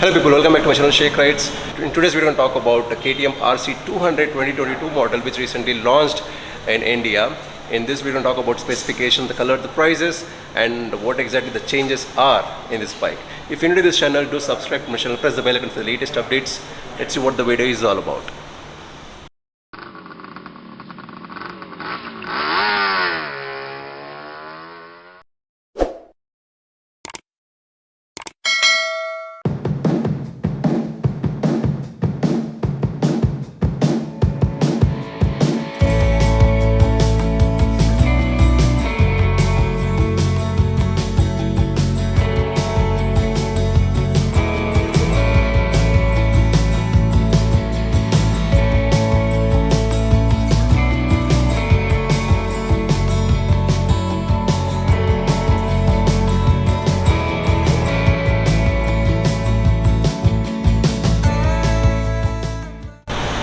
Hello people, welcome back to my channel Sheikh Rides. In today's video, we're going to talk about the KTM RC200 2022 model which recently launched in India. In this video, we're going to talk about specification, the color, the prices and what exactly the changes are in this bike. If you're new to this channel, do subscribe to my channel, press the bell icon for the latest updates. Let's see what the video is all about.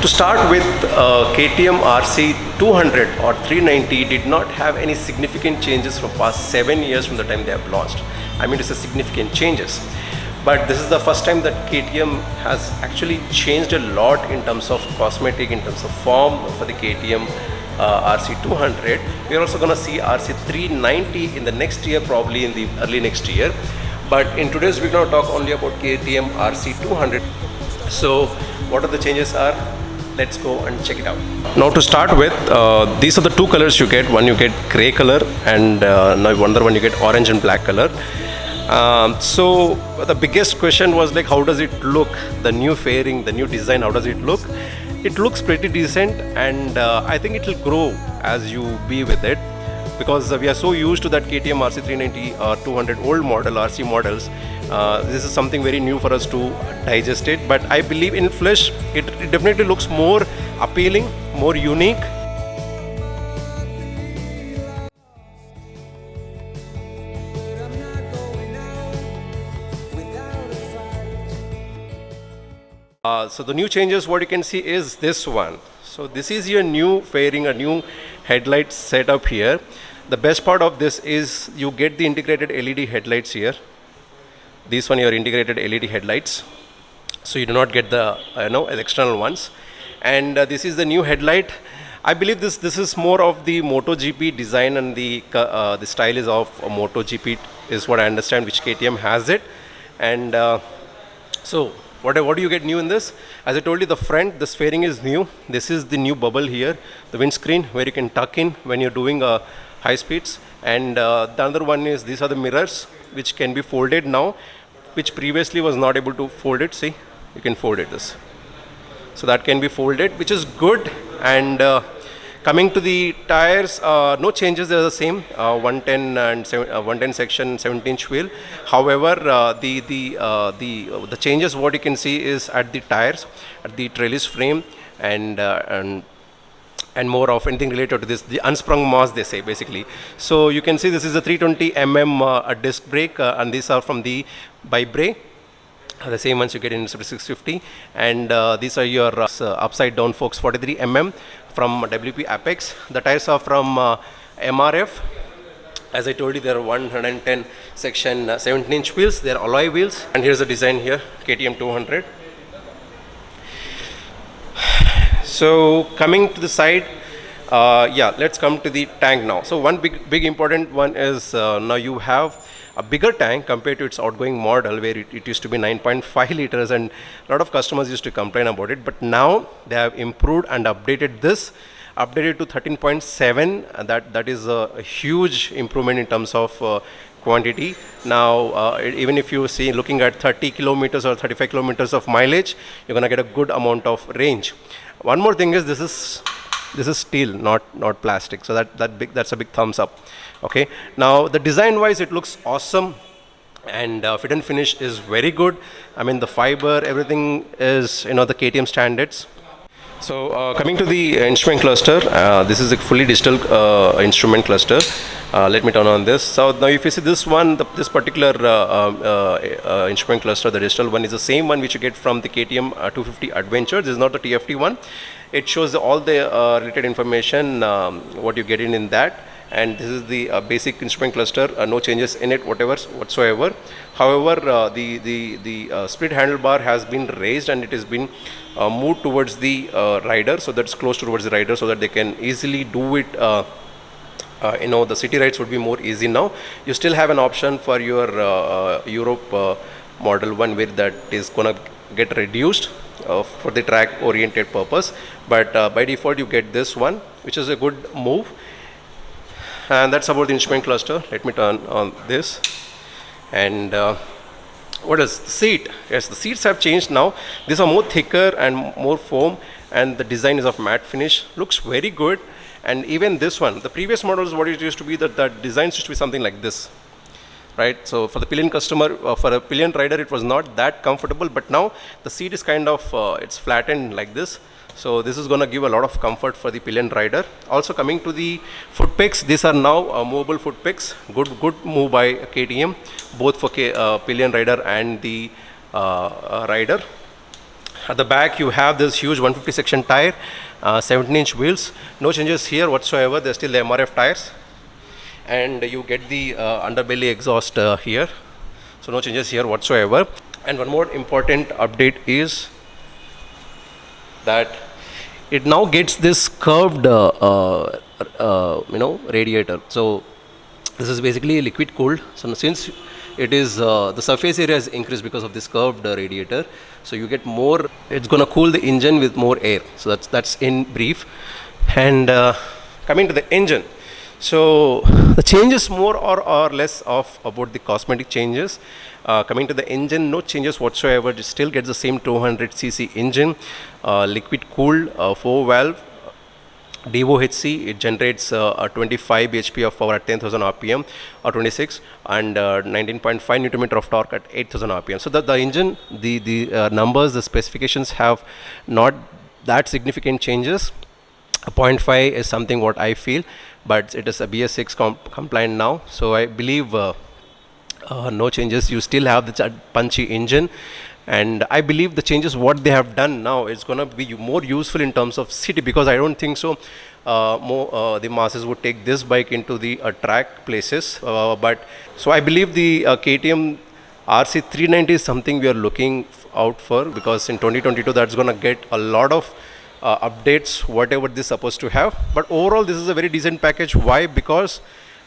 To start with, KTM RC 200 or 390 did not have any significant changes for past 7 years from the time they have launched. I mean to say significant changes. But this is the first time that KTM has actually changed a lot in terms of cosmetic, in terms of form for the KTM RC 200. We are also going to see RC 390 in the next year, probably in the early next year. But in today's we're going to talk only about KTM RC 200. So what are the changes are? Let's go and check it out. Now to start with, these are the two colors you get. One you get gray color and now another one you get orange and black color. So the biggest question was like, how does it look? The new fairing, the new design, how does it look? It looks pretty decent and I think it will grow as you be with it, because we are so used to that KTM RC390 or 200 old model RC models. This is something very new for us to digest it, but I believe in flesh it definitely looks more appealing, more unique. So the new changes, what you can see is this one. So this is your new fairing, a new headlight setup here. The best part of this is you get the integrated LED headlights here. These one are integrated LED headlights, so you do not get the external ones. And this is the new headlight. I believe this is more of the MotoGP design, and the style is of a MotoGP is what I understand, which KTM has it. And so what do you get new in this? As I told you, the front, this fairing is new. This is the new bubble here, the windscreen where you can tuck in when you're doing high speeds. And the other one is, these are the mirrors which can be folded now, which previously was not able to fold it. See, you can fold it this. So that can be folded, which is good. And coming to the tires, no changes, they're the same, 110 and 110 section 17-inch wheel. However, the changes what you can see is at the tires, at the trellis frame, and more of anything related to this, the unsprung mass they say basically. So you can see this is a 320 mm disc brake, and these are from the Bybre, the same ones you get in 650. And these are your upside down forks, 43 mm from WP Apex. The tires are from MRF. As I told you, they are 110 section 17-inch wheels. They are alloy wheels. And here's the design here, KTM 200. So coming to the side, let's come to the tank now. So one big important one is now you have a bigger tank compared to its outgoing model, where it used to be 9.5 liters, and a lot of customers used to complain about it. But now they have improved and updated this, updated to 13.7. That is a huge improvement in terms of quantity. Now even if you see looking at 30 kilometers or 35 kilometers of mileage, you're gonna get a good amount of range. One more thing is this is steel, not plastic, so that's a big thumbs up. Okay, now the design wise it looks awesome, and fit and finish is very good. I mean the fiber, everything is the KTM standards. So coming to the instrument cluster, this is a fully digital instrument cluster. Let me turn on this. So now if you see this one, this particular instrument cluster, the digital one, is the same one which you get from the KTM 250 Adventure. This is not the TFT one. It shows all the related information, what you get in that. and this is the basic instrument cluster, no changes in it whatsoever. However, the split handlebar has been raised and it has been moved towards the rider, so that's close towards the rider, so that they can easily do it. The city rides would be more easy now. You still have an option for your Europe Model 1 where that is gonna get reduced for the track oriented purpose, but by default you get this one, which is a good move. And that's about the instrument cluster. Let me turn on this. And what is the seat? Yes, the seats have changed now. These are more thicker and more foam, and the design is of matte finish. Looks very good. And even this one, the previous models, what it used to be, that the designs used to be something like this, right? So for the pillion customer, for a pillion rider, it was not that comfortable, but now the seat is kind of, it's flattened like this. So this is going to give a lot of comfort for the pillion rider. Also coming to the foot pegs, these are now movable foot pegs. Good move by KTM, both for pillion rider and the rider. At the back you have this huge 150 section tire, 17-inch wheels. No changes here whatsoever, they're still the MRF tires. And you get the underbelly exhaust here, so no changes here whatsoever. And one more important update is that it now gets this curved radiator. So this is basically liquid cooled. So since it is the surface area is increased because of this curved radiator, so you get more, it's going to cool the engine with more air. So that's in brief. And coming to the engine, so the changes more or less of about the cosmetic changes. Coming to the engine, no changes whatsoever. It still gets the same 200cc engine, liquid cooled, 4-valve DOHC. It generates a 25 bhp of power at 10,000 rpm or 26, and 19.5 Newton meter of torque at 8,000 rpm. So the engine, the numbers, the specifications have not that significant changes. 0.5 is something what I feel, but it is a BS6 compliant now, so I believe no changes. You still have the punchy engine, and I believe the changes what they have done now is going to be more useful in terms of city, because I don't think so the masses would take this bike into the track places, but so I believe the KTM RC 390 is something we are looking out for, because in 2022 that's going to get a lot of updates whatever this is supposed to have. But overall this is a very decent package. Why? Because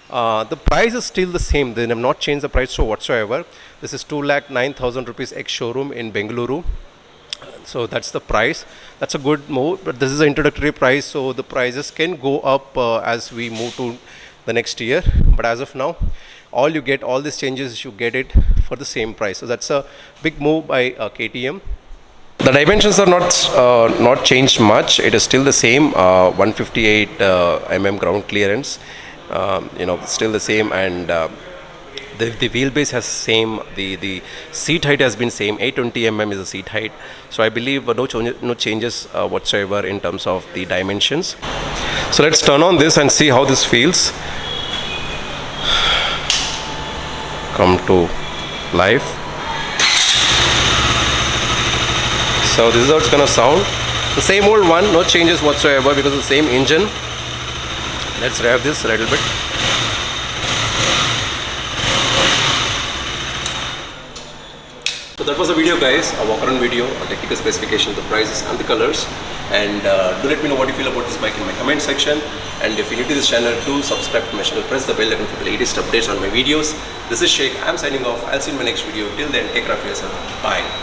the price is still the same. They have not changed the price so whatsoever. This is 2,09,000 rupees ex showroom in Bengaluru. So that's the price. That's a good move, but this is an introductory price, so the prices can go up as we move to the next year. But as of now, all you get, all these changes, you get it for the same price. So that's a big move by KTM. The dimensions are not changed much. It is still the same 158 mm ground clearance. Still the same, and the wheelbase has same. The seat height has been same. 820 mm is the seat height. So I believe no changes whatsoever in terms of the dimensions. So let's turn on this and see how this feels. Come to life. So this is how it's gonna sound. The same old one, no changes whatsoever because of the same engine. Let's rev this a little bit. So that was a video, guys, a walk around video, a technical specification, the prices and the colors. And do let me know what you feel about this bike in my comment section. And if you're new to this channel, do subscribe to my channel, press the bell icon for the latest updates on my videos. This is Sheikh, I'm signing off. I'll see you in my next video. Till then, take care of yourself. Bye.